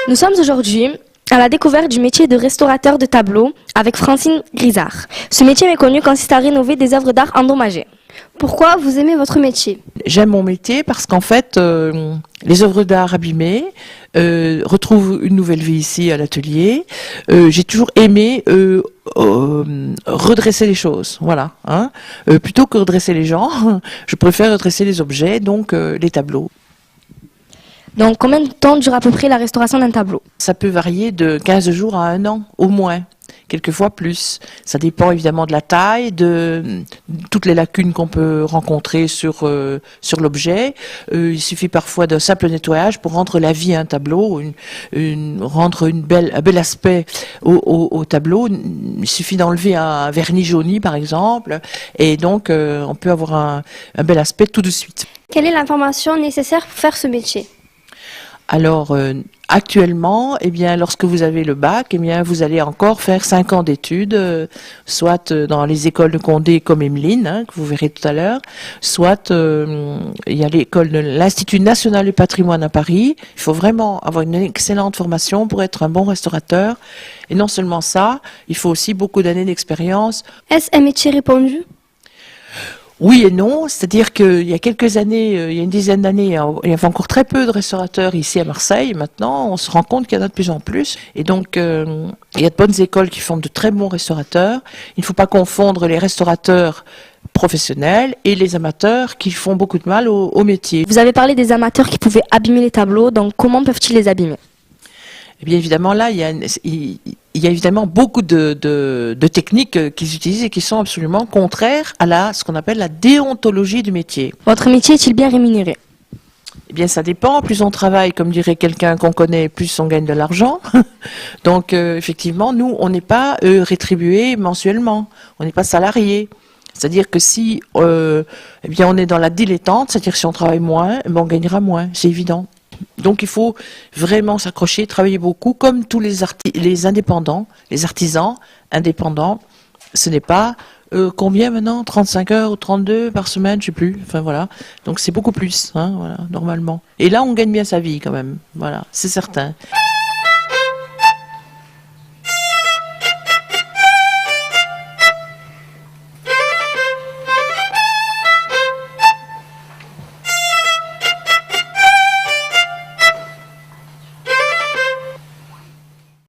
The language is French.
Nous sommes aujourd'hui à la découverte du métier de restaurateur de tableaux avec Francine Grisard. Ce métier méconnu consiste à rénover des œuvres d'art endommagées. Pourquoi vous aimez votre métier? J'aime mon métier parce qu'en fait, les œuvres d'art abîmées retrouvent une nouvelle vie ici à l'atelier. J'ai toujours aimé redresser les choses, voilà. Plutôt que redresser les gens, je préfère redresser les objets, donc les tableaux. Donc combien de temps dure à peu près la restauration d'un tableau? Ça peut varier de 15 jours à 1 an, au moins. Quelquefois plus. Ça dépend évidemment de la taille, de toutes les lacunes qu'on peut rencontrer sur l'objet. Il suffit parfois d'un simple nettoyage pour rendre la vie à un tableau, rendre un bel aspect au tableau. Il suffit d'enlever un vernis jauni par exemple, et donc on peut avoir un bel aspect tout de suite. Quelle est l'information nécessaire pour faire ce métier? Alors, actuellement, eh bien, lorsque vous avez le bac, eh bien, vous allez encore faire 5 ans d'études, soit dans les écoles de Condé comme Emeline, que vous verrez tout à l'heure, soit il y a l'école de l'Institut national du patrimoine à Paris. Il faut vraiment avoir une excellente formation pour être un bon restaurateur. Et non seulement ça, il faut aussi beaucoup d'années d'expérience. Est-ce un métier répandu? Oui et non, c'est-à-dire qu'il y a quelques années, il y a une dizaine d'années, il y avait encore très peu de restaurateurs ici à Marseille. Maintenant, on se rend compte qu'il y en a de plus en plus. Et donc, il y a de bonnes écoles qui forment de très bons restaurateurs. Il ne faut pas confondre les restaurateurs professionnels et les amateurs qui font beaucoup de mal au métier. Vous avez parlé des amateurs qui pouvaient abîmer les tableaux, donc comment peuvent-ils les abîmer? Eh bien évidemment là, il y a évidemment beaucoup de techniques qu'ils utilisent et qui sont absolument contraires à ce qu'on appelle la déontologie du métier. Votre métier est-il bien rémunéré? Eh bien ça dépend, plus on travaille, comme dirait quelqu'un qu'on connaît, plus on gagne de l'argent. Donc effectivement, nous, on n'est pas rétribués mensuellement, on n'est pas salariés. C'est-à-dire que si eh bien, on est dans la dilettante, c'est-à-dire que si on travaille moins, eh bien, on gagnera moins, c'est évident. Donc il faut vraiment s'accrocher, travailler beaucoup, comme tous les indépendants, les artisans indépendants. Ce n'est pas combien maintenant, 35 heures ou 32 par semaine, je sais plus. Enfin voilà, donc c'est beaucoup plus, voilà, normalement. Et là on gagne bien sa vie quand même, voilà, c'est certain.